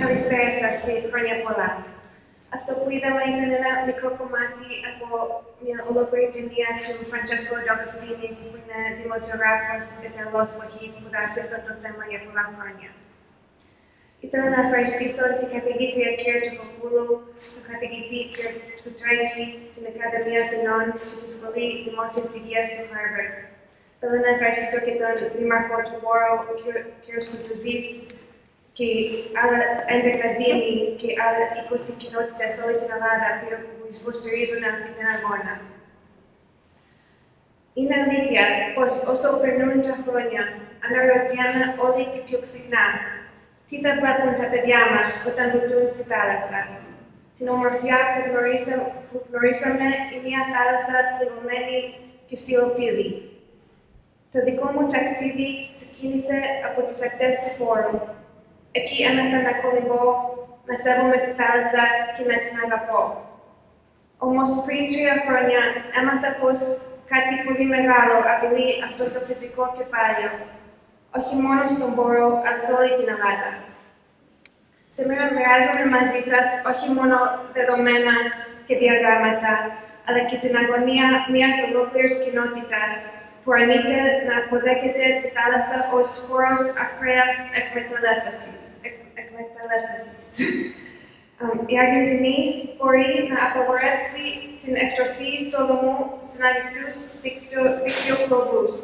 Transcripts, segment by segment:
Καλησπέρα σας και χρόνια πολλά. Αυτό που είδαμε ήταν ένα μικρό κομμάτι από μια ολόκληρη ταινία του Φραντσέσκο Ντοκαστίνης, που είναι δημοσιογράφος και τελώς που έχει σπουδάσει αυτό το θέμα για πολλά χρόνια. Ήθελα να ευχαριστήσω την καθηγήτρια κ. Τσοκοπούλου, τον καθηγητή κ. Κουτράκη, την Ακαδημία Αθηνών και τη Σχολή Δημόσιας Υγείας του Harvard. Θέλω να ευχαριστήσω και τον Δήμαρχο του Βόρου, κ. Σκουτουζής, και άλλα 11 δήμοι και άλλα 20 κοινότητες σε όλη την Ελλάδα που υποστηρίζουν αυτή την αγώνα. Είναι αλήθεια πως όσο περνούν τα χρόνια, αναρωτιέμαι όλο και πιο συχνά τι θα βλέπουν τα παιδιά μας όταν βουτούν στη θάλασσα. Την ομορφιά που γνωρίσαμε ή μια θάλασσα πληγωμένη και σιωπηλή. Το δικό μου ταξίδι ξεκίνησε από τις ακτές του Πόρου. Εκεί έμαθα να κολυμπώ, να σέβομαι τη θάλασσα και να την αγαπώ. Όμως πριν 3 χρόνια έμαθα πως κάτι πολύ μεγάλο απειλεί αυτό το φυσικό κεφάλαιο, όχι μόνο στον Πόρο, αλλά σε όλη την Ελλάδα. Σήμερα μοιράζομαι μαζί σας όχι μόνο δεδομένα και διαγράμματα, αλλά και την αγωνία μιας ολόκληρης κοινότητας που αρνείται να αποδέχεται τη θάλασσα ως χώρος ακραίας εκμεταλλεύσης. Η Αργεντινή μπορεί να απαγορεύσει την εκτροφή σολομού σε ανοιχτούς δικτυοκλωβούς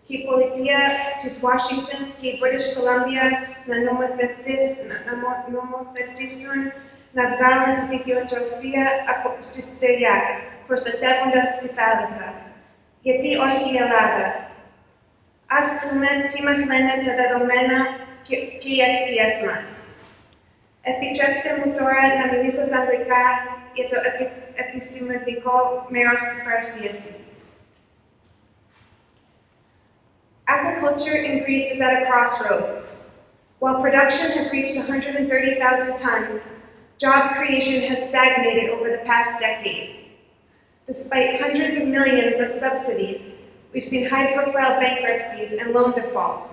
και η πολιτεία της Washington και η British Columbia να νομοθετήσουν να βγάλουν τη ιδιοτροφία από στη στεριά, προστατεύοντας τη θάλασσα. Γιατί όχι η Ελλάδα? Ας δούμε τι μας λένε τα δεδομένα και οι αξίες μας. Επιτρέψτε μου τώρα να μιλήσω στα αγγλικά για το επιστημονικό μέρος της παρουσίασης. Agriculture in Greece is at a crossroads. While production has reached 130,000 tons, job creation has stagnated over the past decade. Despite hundreds of millions of subsidies, we've seen high-profile bankruptcies and loan defaults.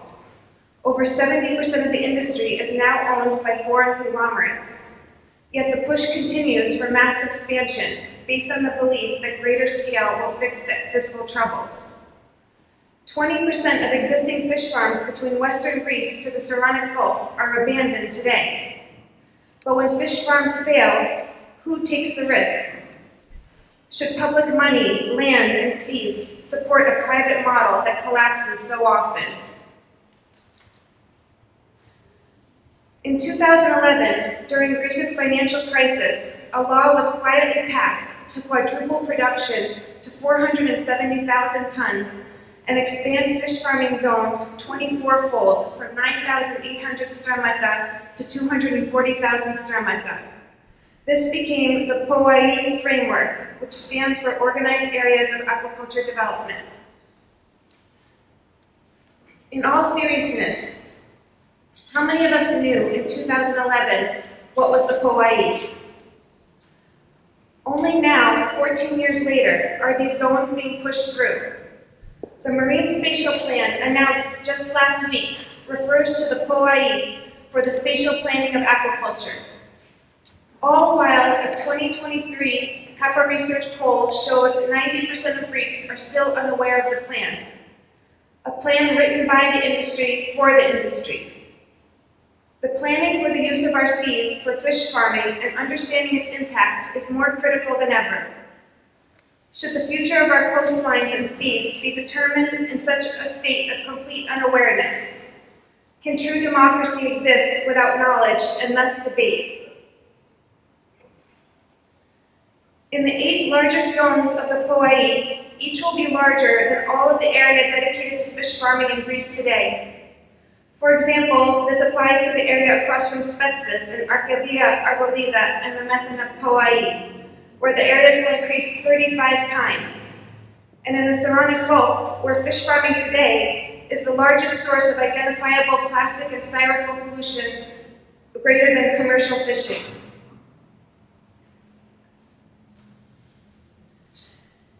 Over 70% of the industry is now owned by foreign conglomerates. Yet the push continues for mass expansion based on the belief that greater scale will fix the fiscal troubles. 20% of existing fish farms between western Greece to the Saronic Gulf are abandoned today. But when fish farms fail, who takes the risk? Should public money, land, and seas support a private model that collapses so often? In 2011, during Greece's financial crisis, a law was quietly passed to quadruple production to 470,000 tons and expand fish farming zones 24-fold from 9,800 stramata to 240,000 stramata. This became the POAI framework, which stands for Organized Areas of Aquaculture Development. In all seriousness, how many of us knew in 2011 what was the POAI? Only now, 14 years later, are these zones being pushed through. The Marine Spatial Plan, announced just last week, refers to the POAI for the spatial planning of aquaculture. All while a 2023 CAPA research poll showed 90% of Greeks are still unaware of the plan. A plan written by the industry for the industry. The planning for the use of our seas for fish farming and understanding its impact is more critical than ever. Should the future of our coastlines and seas be determined in such a state of complete unawareness? Can true democracy exist without knowledge and thus debate? In the 8 largest zones of the POAI, each will be larger than all of the area dedicated to fish farming in Greece today. For example, this applies to the area across from Spetses in Arcadia, Argolida, and the Methana POAI, where the areas will increase 35 times. And in the Saronic Gulf, where fish farming today is the largest source of identifiable plastic and styrofoam pollution greater than commercial fishing.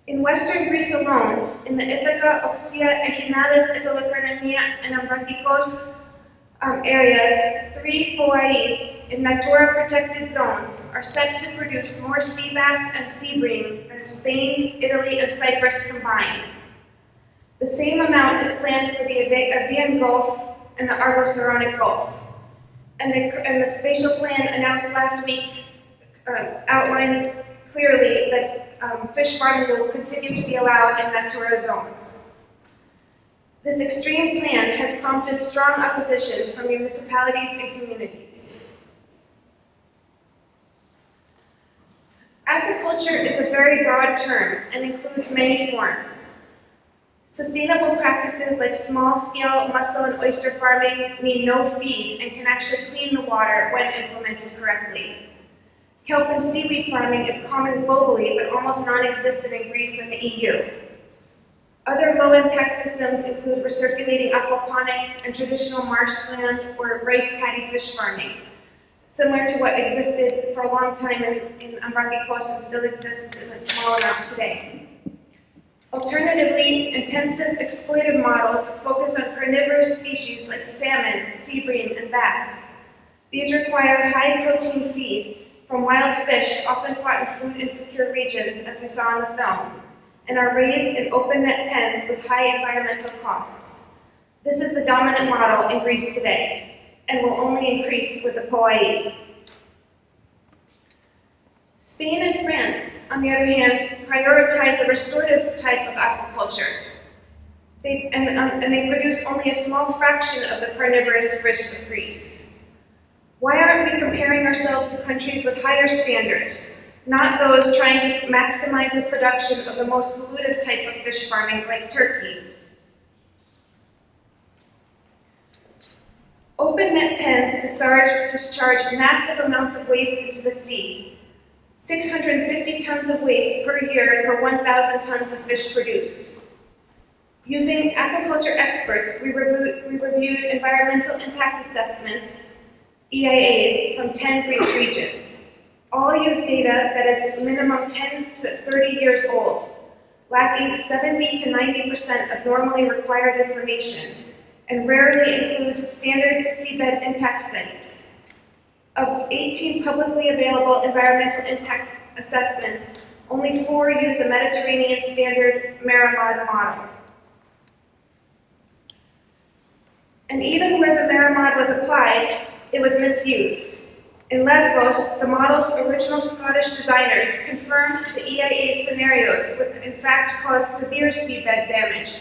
In western Greece alone, in the Ithaca, Oxia, Echinades, Etholocarnania, and Ambrakikos areas, 3 poais in Natura protected zones are set to produce more sea bass and sea bream than Spain, Italy, and Cyprus combined. The same amount is planned for the Aegean Gulf and the Argo-Saronic Gulf. And the spatial plan announced last week outlines clearly that fish farming will continue to be allowed in Natura zones. This extreme plan has prompted strong oppositions from municipalities and communities. Aquaculture is a very broad term and includes many forms. Sustainable practices like small-scale mussel and oyster farming mean no feed and can actually clean the water when implemented correctly. Kelp and seaweed farming is common globally but almost non-existent in Greece and the EU. Other low-impact systems include recirculating aquaponics and traditional marshland or rice paddy fish farming, similar to what existed for a long time in Amarante Coast and still exists in a small amount today. Alternatively, intensive exploitive models focus on carnivorous species like salmon, sea bream, and bass. These require high-protein feed from wild fish, often caught in food-insecure regions, as we saw in the film, and are raised in open-net pens with high environmental costs. This is the dominant model in Greece today, and will only increase with the POAI. Spain and France, on the other hand, prioritize a restorative type of aquaculture. They produce only a small fraction of the carnivorous fish of Greece. Why aren't we comparing ourselves to countries with higher standards, not those trying to maximize the production of the most pollutive type of fish farming like Turkey? Open net pens discharge massive amounts of waste into the sea. 650 tons of waste per year per 1,000 tons of fish produced. Using aquaculture experts, we reviewed environmental impact assessments, EIAs, from 10 Greek regions. All use data that is minimum 10 to 30 years old, lacking 70 to 90% of normally required information, and rarely include standard seabed impact studies. Of 18 publicly available environmental impact assessments, only 4 use the Mediterranean standard Marimod model. And even where the Marimod was applied, it was misused. In Lesbos, the model's original Scottish designers confirmed the EIA scenarios would in fact cause severe seabed damage.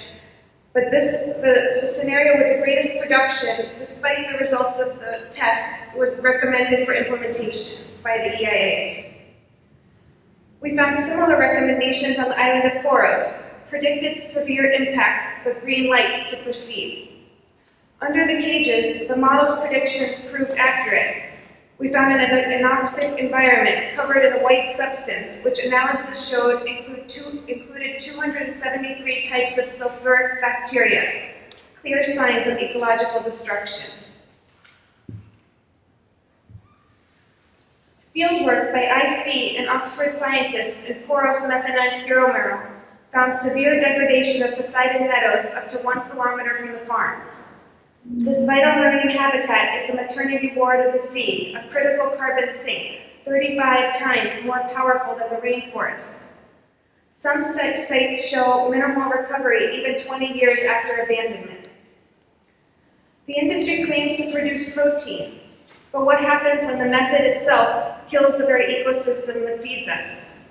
But the scenario with the greatest production, despite the results of the test, was recommended for implementation by the EIA. We found similar recommendations on the island of Poros, predicted severe impacts with green lights to proceed. Under the cages, the model's predictions proved accurate. We found an anoxic environment covered in a white substance, which analysis showed included 273 types of sulfuric bacteria, clear signs of ecological destruction. Fieldwork by IC and Oxford scientists in Poros Methanac Zeromero found severe degradation of Poseidon meadows up to 1 kilometer from the farms. This vital marine habitat is the maternity ward of the sea, a critical carbon sink, 35 times more powerful than the rainforest. Some sites show minimal recovery even 20 years after abandonment. The industry claims to produce protein, but what happens when the method itself kills the very ecosystem that feeds us?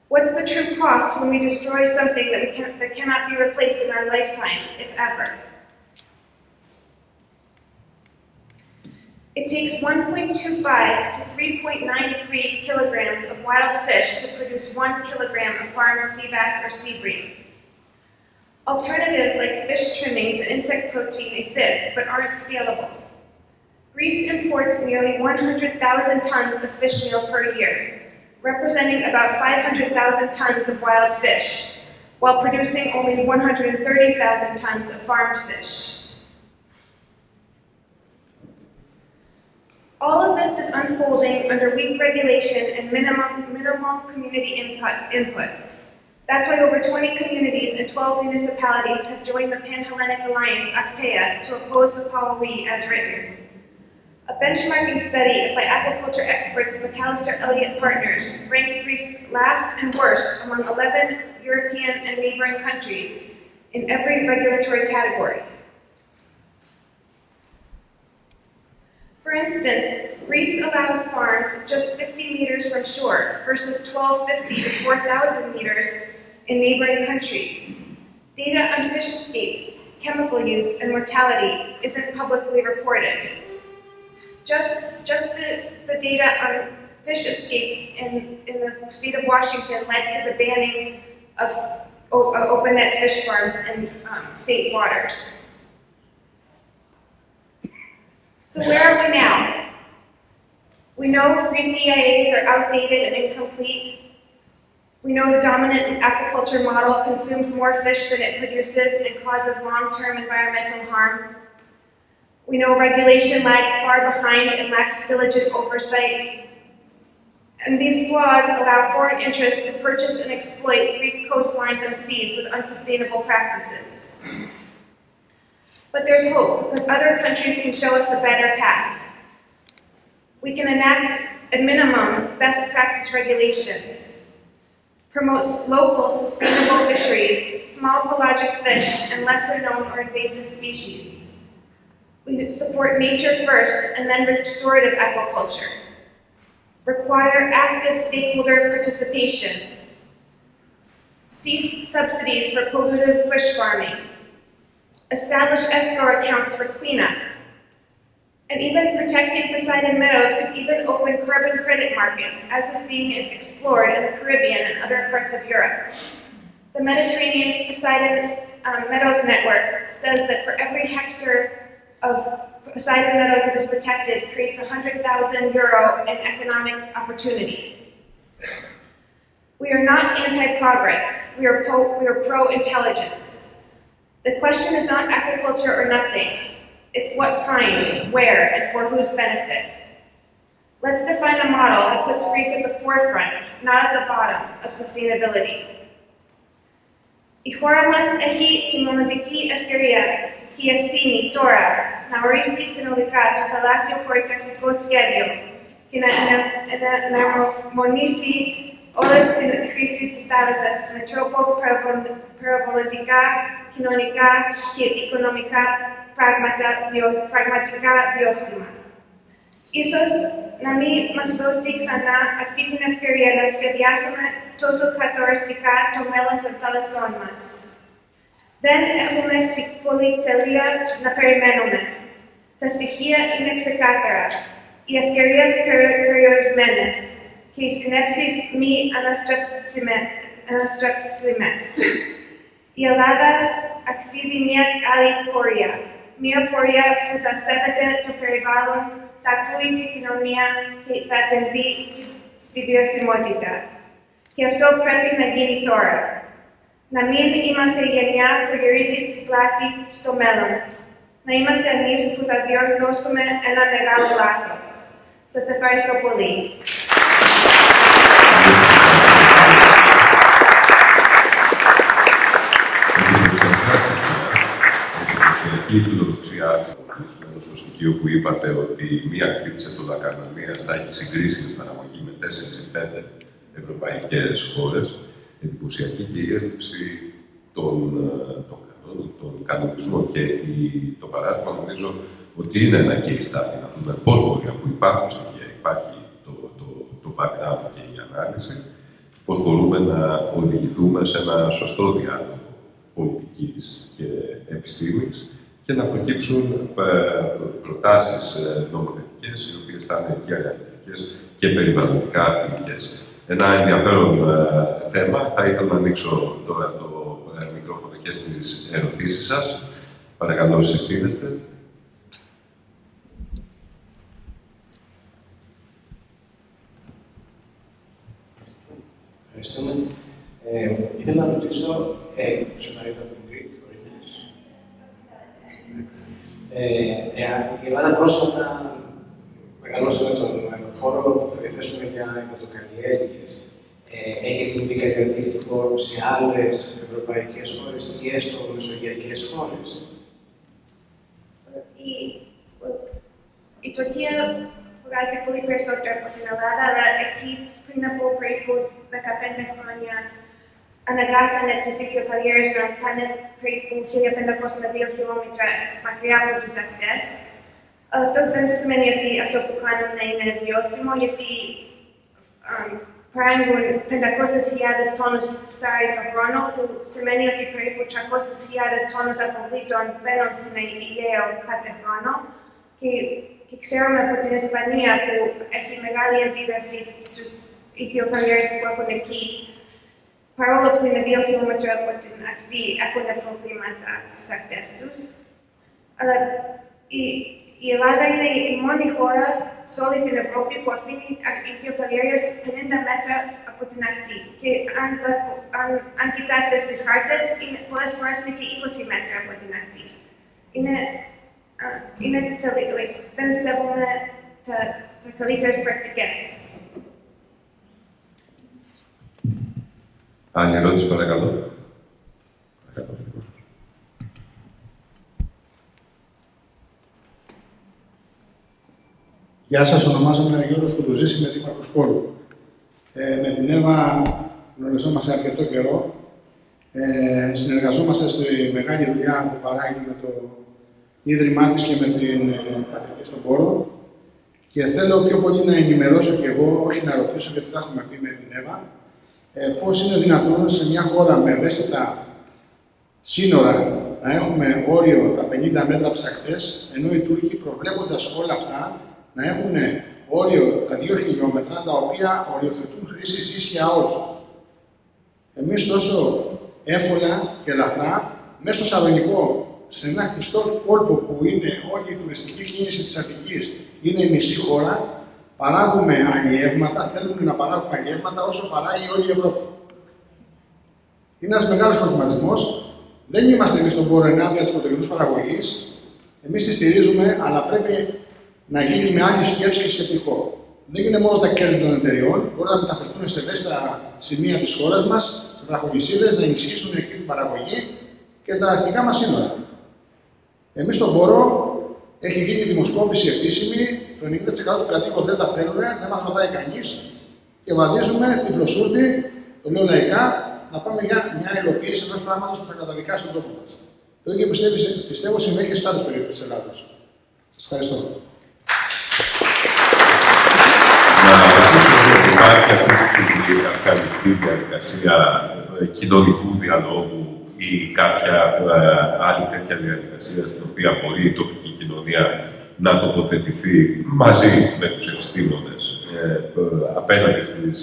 What's the true cost when we destroy something that cannot be replaced in our lifetime, if ever? It takes 1.25 to 3.93 kilograms of wild fish to produce 1 kilogram of farmed sea bass or sea bream. Alternatives like fish trimmings and insect protein exist, but aren't scalable. Greece imports nearly 100,000 tons of fish meal per year, representing about 500,000 tons of wild fish, while producing only 130,000 tons of farmed fish. All of this is unfolding under weak regulation and minimal community input. That's why over 20 communities and 12 municipalities have joined the Pan-Hellenic Alliance, ACTEA, to oppose the Pauwi as written. A benchmarking study by aquaculture experts McAllister Elliott Partners ranked Greece last and worst among 11 European and neighboring countries in every regulatory category. For instance, Greece allows farms just 50 meters from shore versus 1,250 to 4,000 meters in neighboring countries. Data on fish escapes, chemical use, and mortality isn't publicly reported. Just the data on fish escapes in the state of Washington led to the banning of open net fish farms in state waters. So where are we now? We know Greek EIAs are outdated and incomplete. We know the dominant aquaculture model consumes more fish than it produces and causes long-term environmental harm. We know regulation lags far behind and lacks diligent oversight. And these flaws allow foreign interests to purchase and exploit Greek coastlines and seas with unsustainable practices. But there's hope, because other countries can show us a better path. We can enact, at minimum, best practice regulations, promote local sustainable fisheries, small pelagic fish, and lesser known or invasive species. We support nature first and then restorative aquaculture. Require active stakeholder participation. Cease subsidies for pollutive fish farming. Establish escrow accounts for cleanup. And even protecting Poseidon Meadows could even open carbon credit markets, as is being explored in the Caribbean and other parts of Europe. The Mediterranean Poseidon Meadows Network says that for every hectare of Poseidon Meadows that is protected creates €100,000 in economic opportunity. We are not anti-progress, we are pro-intelligence. The question is not aquaculture or nothing. It's what kind, where, and for whose benefit. Let's define a model that puts Greece at the forefront, not at the bottom, of sustainability. Η χώρα μας έχει τη μοναδική ευκαιρία και η ευθύνη τώρα να ορίσει συνολικά το θαλάσσιο χωροταξικό σχέδιο και να εναρμονίσει όλες τις χρήσεις της θάλασσας με τρόπο περιβαλλοντικά, κοινωνικά και οικονομικά πραγματικά βιώσιμα. Ίσως να μην μας δώσει ξανά αυτή την ευκαιρία να σχεδιάσουμε τόσο καθοριστικά το μέλλον των θαλασσών μας. Δεν έχουμε την πολυτέλεια να περιμένουμε. Τα στοιχεία είναι ξεκάθαρα, οι ευκαιρίες περιορισμένες και οι συνέπειες μη αναστρέψιμες. Η Ελλάδα αξίζει μια άλλη πορεία. Μια πορεία που θα σέβεται το περιβάλλον, θα ακούει την κοινωνία και θα επενδύει στη βιωσιμότητα. Και αυτό πρέπει να γίνει τώρα. Να μην είμαστε η γενιά που γυρίζει στην πλάτη στο μέλλον. Να είμαστε εμείς που θα διορθώσουμε ένα μεγάλο λάθος. Σας ευχαριστώ πολύ. Η φιλοδοξία στο στοιχείο που είπατε ότι μία ακτή της Ευτολακαρνανίας θα έχει συγκρίσιμη παραγωγή με 4 ή 5 ευρωπαϊκές χώρες, εντυπωσιακή και η έλλειψη των κανονισμών και το παράδειγμα νομίζω ότι είναι ένα case study να δούμε πώς μπορεί, αφού υπάρχουν στοιχεία, υπάρχει το background και η ανάλυση, πώς μπορούμε να οδηγηθούμε σε ένα σωστό διάλογο πολιτικής και επιστήμης και να προκύψουν προτάσεις νομοθετικές, οι οποίες θα είναι και ρεαλιστικές και περιβαλλοντικά φιλικές. Ένα ενδιαφέρον θέμα. Θα ήθελα να ανοίξω τώρα το μικρόφωνο και στις ερωτήσεις σας. Παρακαλώ, συστήνεστε. Ευχαριστούμε. Ήθελα να ρωτήσω, σοβαρείτε από την Greek Origins. Η Ελλάδα πρόσφατα μεγαλώσει με τον χώρο που θα διαθέσουμε για υποτοκαλλιέργειες. έχει συμβεί κάτι αντίστοιχο σε άλλες ευρωπαϊκές χώρες ή έστω μεσογειακές χώρες? Η Τουρκία βγάζει πολύ περισσότερο από την Ελλάδα, αλλά εκεί πριν από περίπου 15 χρόνια αναγκάσανε τους οικοκαλλιέργειες να πάνε περίπου 1500 με 2 χιλιόμετρα μακριά από τις ακτές. Αυτό δεν σημαίνει ότι αυτό που κάνουν είναι βιώσιμο, γιατί παράγουν 500.000 τόνους ψάρι το χρόνο, που σημαίνει ότι περίπου 300.000 τόνους αποβλήτων μπαίνουν στην Αιγαίο κάθε χρόνο. Και ξέρουμε από την Ισπανία που έχει μεγάλη αντίδραση στους οικοκαλλιέργειες που έχουν εκεί, παρόλο που είναι 2 χιλιόμετρα από την ακτή, έχουν προβλήματα στις ακτές τους. Αλλά η Ελλάδα είναι η μόνη χώρα σε όλη την Ευρώπη που αφήνει οικοκαλλιέργειες 50 μέτρα από την ακτή. Και αν κοιτάτε στις χάρτες, πολλές φορές είναι και 20 μέτρα από την ακτή. Δεν σέβομαι τα καλύτερες πρακτικές. Άλλη ερώτηση, παρακαλώ. Γεια σας, ονομάζομαι Γιώργος Κουτουζής, είμαι δήμαρχος Πόρου. Με την Εύα γνωριζόμαστε αρκετό καιρό. Συνεργαζόμαστε στη μεγάλη δουλειά που παράγει με το Ίδρυμά της και με την Καθηγητή στον Πόρο. Και θέλω πιο πολύ να ενημερώσω κι εγώ, όχι να ρωτήσω, γιατί τα έχουμε πει με την Εύα, πώς είναι δυνατόν σε μια χώρα με ευαίσθητα σύνορα να έχουμε όριο τα 50 μέτρα από τις ακτές, ενώ οι Τούρκοι, προβλέποντας όλα αυτά, να έχουν όριο τα 2 χιλιόμετρα, τα οποία οριοθετούν χρήση γης και ΑΟΣ. Εμείς τόσο εύκολα και ελαφρά, μέσα στο Σαλονικό, σε ένα κλειστό κόλπο που είναι όλη η τουριστική κίνηση της Αττικής, είναι η μισή χώρα, παράγουμε αλλιεύματα, θέλουμε να παράγουμε αλλιεύματα όσο παράγει όλη η Ευρώπη. Είναι ένας μεγάλος προβληματισμός. Δεν είμαστε εμείς στον Πόρο ενάντια της πρωτογενούς παραγωγής. Εμείς τη στηρίζουμε, αλλά πρέπει να γίνει με άλλη σκέψη και σκεπτικό. Δεν είναι μόνο τα κέρδη των εταιριών, μπορούν να μεταφερθούν σε ευαίσθητα σημεία της χώρας μας, σε βραχονησίδες, να ενισχύσουν εκεί την παραγωγή και τα εθνικά μας σύνορα. Εμείς στον Πόρο έχει γίνει δημοσκόπηση επίσημη, το 90% των κατοίκων δεν τα θέλουν, δεν μας ρωτάει κανείς και βαδίζουμε την φροσούρτη, το λέω λαϊκά, να πάμε για μια υλοποίηση ενός πράγματος που θα καταδικάσει τον τόπο μας. Το ίδιο πιστεύω συμβαίνει και στις άλλες περιοχές της Ελλάδος. Σας ευχαριστώ. Να ρωτήσω ότι υπάρχει κάποια ανοιχτή διαδικασία κοινωνικού διαλόγου ή κάποια άλλη τέτοια διαδικασία στην οποία μπορεί η τοπική κοινωνία να τοποθετηθεί μαζί με τους επιστήμονες απέναντι στις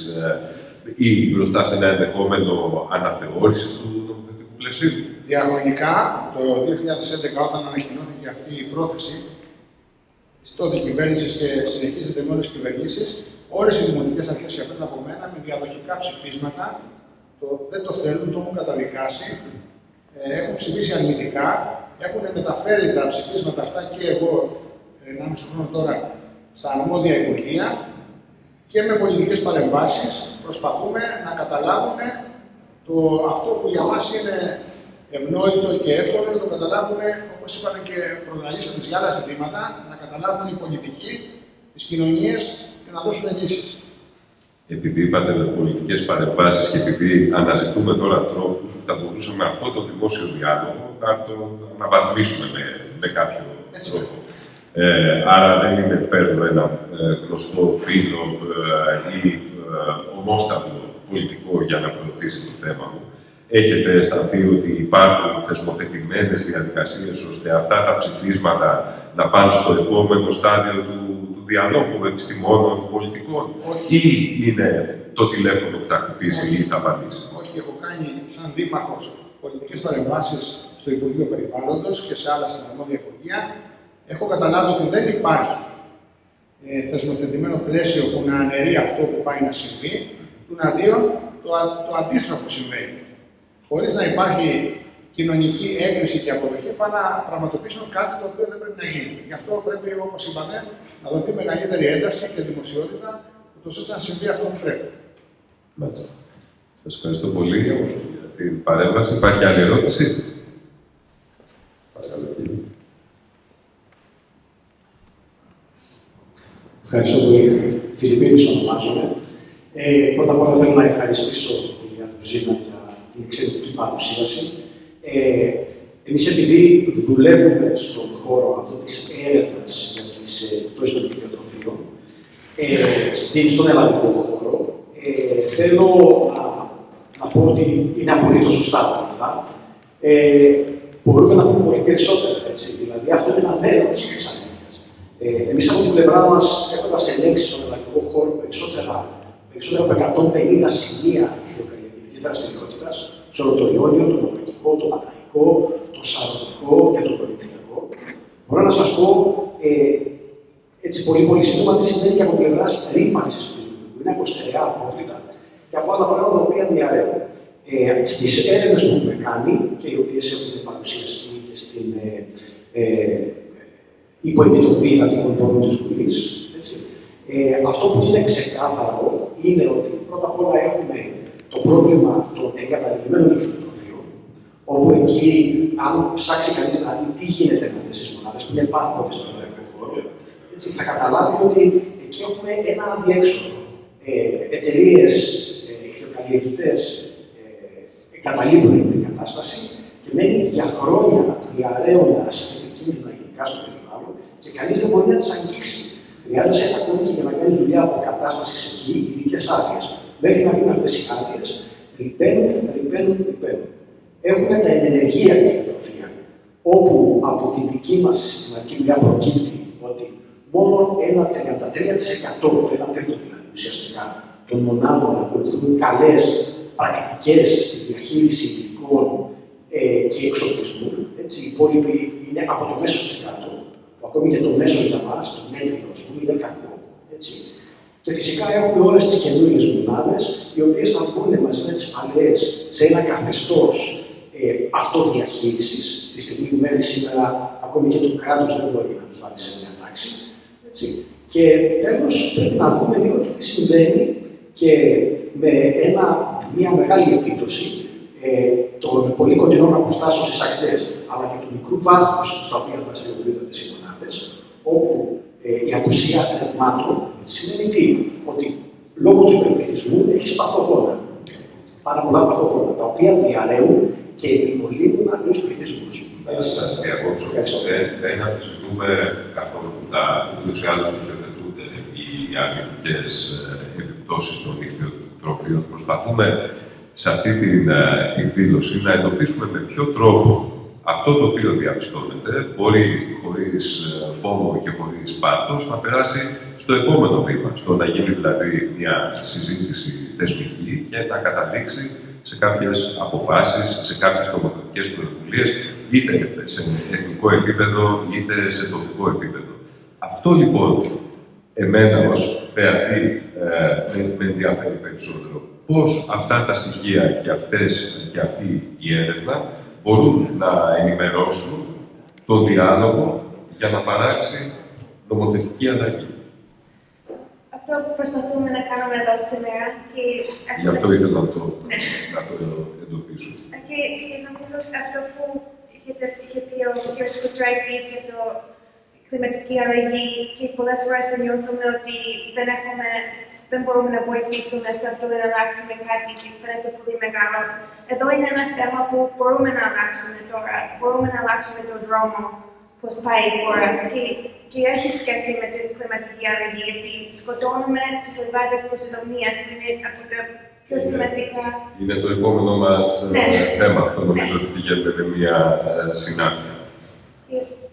ή μπροστά σε ένα ενδεχόμενο αναθεώρηση του νομοθετικού πλαισίου. Διαχρονικά, το 2011, όταν ανακοινώθηκε αυτή η πρόθεση, τότε κυβέρνηση και συνεχίζεται με όλες τις κυβερνήσεις, όλες οι δημοτικές αρχές και πριν από μένα με διαδοχικά ψηφίσματα δεν το θέλουν, το έχουν καταδικάσει, έχουν ψηφίσει αρνητικά, έχουν μεταφέρει τα ψηφίσματα αυτά και εγώ, 1,5 χρόνο τώρα, στα αρμόδια υπουργεία και με πολιτικές παρεμβάσεις προσπαθούμε να καταλάβουν αυτό που για μας είναι ευνόητο και εύκολο να το καταλάβουν, όπως είπαν και προλαλήσαντες για άλλα ζητήματα, να καταλάβουν οι πολιτικοί, τις κοινωνίες και να δώσουν λύσεις. Επειδή είπατε με πολιτικές παρεμβάσεις και επειδή αναζητούμε τώρα τρόπους που θα μπορούσαμε αυτό το δημόσιο διάλογο να το αναβαθμίσουμε με κάποιο τρόπο. Άρα δεν είναι παίρνω ένα γνωστό φίλο ή ομόστατο πολιτικό για να προωθήσει το θέμα μου. Έχετε αισθανθεί ότι υπάρχουν θεσμοθετημένες διαδικασίες ώστε αυτά τα ψηφίσματα να πάνε στο επόμενο στάδιο του διαλόγου επιστημόνων πολιτικών, ή είναι το τηλέφωνο που θα χτυπήσει ή θα απαντήσει? Όχι, έχω κάνει σαν δήμαρχος πολιτικές παρεμβάσεις στο Υπουργείο Περιβάλλοντος και σε άλλα στην αρμόδια υπουργεία. Έχω καταλάβει ότι δεν υπάρχει θεσμοθετημένο πλαίσιο που να αναιρεί αυτό που πάει να συμβεί, τουναντίον το αντίστροφο συμβαίνει. Χωρίς να υπάρχει κοινωνική έγκριση και αποδοχή, πάνε να πραγματοποιήσουν κάτι το οποίο δεν πρέπει να γίνει. Γι' αυτό πρέπει, όπως είπατε, να δοθεί μεγαλύτερη ένταση και δημοσιότητα, ώστε να συμβεί αυτό που πρέπει. Μάλιστα. Σας ευχαριστώ πολύ για την παρέμβαση. Υπάρχει άλλη ερώτηση? Παρακαλώ, κύριε. Ευχαριστώ πολύ. Φιλιππίνης ονομάζομαι. Πρώτα απ' όλα θέλω να ευχαριστήσω την Αντουζίνα για την εξαιρετική παρουσίαση. Εμείς επειδή δουλεύουμε στον χώρο αυτό της έρευνας για τις πτώσεις των ιδιοτροφίων, στον ελλαδικό χώρο, θέλω να πω ότι είναι απολύτως σωστά αυτά. Μπορούμε να πούμε πολύ περισσότερα, έτσι. Δηλαδή αυτό είναι ένα μέρος της αλήθειας. Εμείς από την πλευρά μας, έχοντας ελέγξει στον ελλαδικό χώρο περισσότερα από 150 σημεία ηχθειοκαλλιεργητικής δραστηριότητας, σε όλο το Ιόνιο, το Ναυροϊκό, το Πατραϊκό, το Σαρδικό και το Κορινθιακό, μπορώ να σας πω έτσι πολύ σύντομα τι σημαίνει και από πλευράς ρήμανσης του λιμνικού. Είναι από στερεά απόφυτα και από άλλα πράγματα τα οποία διαρρέουν. Στις έρευνες που έχουμε κάνει και οι οποίες έχουν παρουσιαστεί και στην υποεπιτροπή υδατικών πόρων της Βουλής, αυτό που είναι ξεκάθαρο είναι ότι πρώτα απ' όλα έχουμε το πρόβλημα των εγκαταλειμμένων ηχθειοτροφίων, όπου εκεί, αν ψάξει κανείς να δει τι γίνεται με αυτές τις μονάδες, που είναι πάρα πολύ στον ευρωπαϊκό χώρο, θα καταλάβει ότι εκεί έχουμε ένα αδιέξοδο. Εταιρείες ηχθειοκαλλιεργητές εγκαταλείπουν την εγκατάσταση και μένει για χρόνια διαρρέοντας επικίνδυνα υλικά στο περιβάλλον και κανείς δεν μπορεί να τις αγγίξει. Χρειάζεσαι ακόμη και για να κάνεις δουλειά αποκατάστασης εκεί, ειδικές άδειες. Μέχρι να γίνουν αυτές οι άδειες, ρηπαίνουν. Έχουμε τα ενεργεία ηχθειοτροφία, όπου από την δική μας συστηματική δουλειά προκύπτει ότι μόνο ένα 33%, το 1/3 δηλαδή ουσιαστικά, των μονάδων ακολουθούν καλές πρακτικές στη διαχείριση υλικών και εξοπλισμού. Οι υπόλοιποι είναι από το μέσο και κάτω, που ακόμη και το μέσο για μας, το μέτριο, είναι κακό. Και φυσικά έχουμε όλες τις καινούριες μονάδες, οι οποίες θα βγουν μαζί με τις παλαιές σε ένα καθεστώς αυτοδιαχείρισης, τη στιγμή που μέχρι σήμερα ακόμη και το κράτος δεν μπορεί να τους βάλει σε μια τάξη. Και τέλος, πρέπει να δούμε λίγο τι συμβαίνει και με μια μεγάλη επίπτωση των πολύ κοντινών αποστάσεων στις ακτές, αλλά και του μικρού βάθους στα οποία δραστηριοποιούνται τις μονάδες, όπου η απουσία ρευμάτων σημαίνει τι? Ότι λόγω του υπερπληθυσμού έχει παθογόνα. Πάρα πολλά παθογόνα, τα οποία διαρρέουν και επιμολύνουν άλλους πληθυσμούς. Να σας διακόψω. Δεν αμφισβητούμε καθόλου που ούτως ή άλλως υιοθετούνται οι αρνητικές επιπτώσεις των ηχθειοτροφίων. Προσπαθούμε σε αυτή την εκδήλωση να εντοπίσουμε με ποιο τρόπο αυτό το οποίο διαπιστώνεται μπορεί χωρίς φόβο και χωρίς πάθος να περάσει στο επόμενο βήμα, στο να γίνει δηλαδή μια συζήτηση θεσμική και να καταλήξει σε κάποιες αποφάσεις, σε κάποιες νομοθετικές πρωτοβουλίες, είτε σε εθνικό επίπεδο, είτε σε τοπικό επίπεδο. Αυτό λοιπόν, εμένα ως θεατή, με ενδιαφέρει περισσότερο. Πώς αυτά τα στοιχεία και αυτή η έρευνα μπορούν να ενημερώσουν τον διάλογο για να παράξει νομοθετική αλλαγή. Αυτό που προσπαθούμε να κάνουμε εδώ σήμερα και... Γι' αυτό ήθελα να το εντοπίσω. Και νομίζω αυτό που είχε πει ο κ. Σκουτράκης για το κλιματική αλλαγή και πολλές φορές νιώθουμε ότι δεν μπορούμε να βοηθήσουμε σε αυτό να αλλάξουμε κάτι και φαίνεται πολύ μεγάλο. Εδώ είναι ένα θέμα που μπορούμε να αλλάξουμε τώρα. Μπορούμε να αλλάξουμε τον δρόμο πώς πάει η χώρα και έχει σχέση με την κλιματική αλλαγή, γιατί σκοτώνουμε τις λιβάδες Ποσειδονίας που είναι από τα πιο σημαντικά. Είναι το επόμενο μας θέμα αυτό, νομίζω ότι πηγαίνουμε με μια συνάφεια.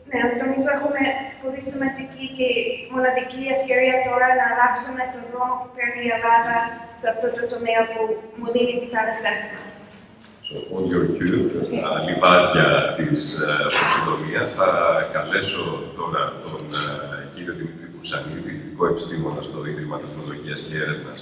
Ναι, νομίζω έχουμε πολύ σημαντική και μοναδική ευκαιρία τώρα να αλλάξουμε τον δρόμο που παίρνει η Ελλάδα σε αυτό το τομέα που μολύνει τις θάλασσές μας. On your cue, στα λιβάδια της Ποσειδονίας, θα καλέσω τώρα τον κύριο Δημήτρη Πουρσανίδη, ειδικό επιστήμονα στο Ίδρυμα Τεχνολογίας και Έρευνας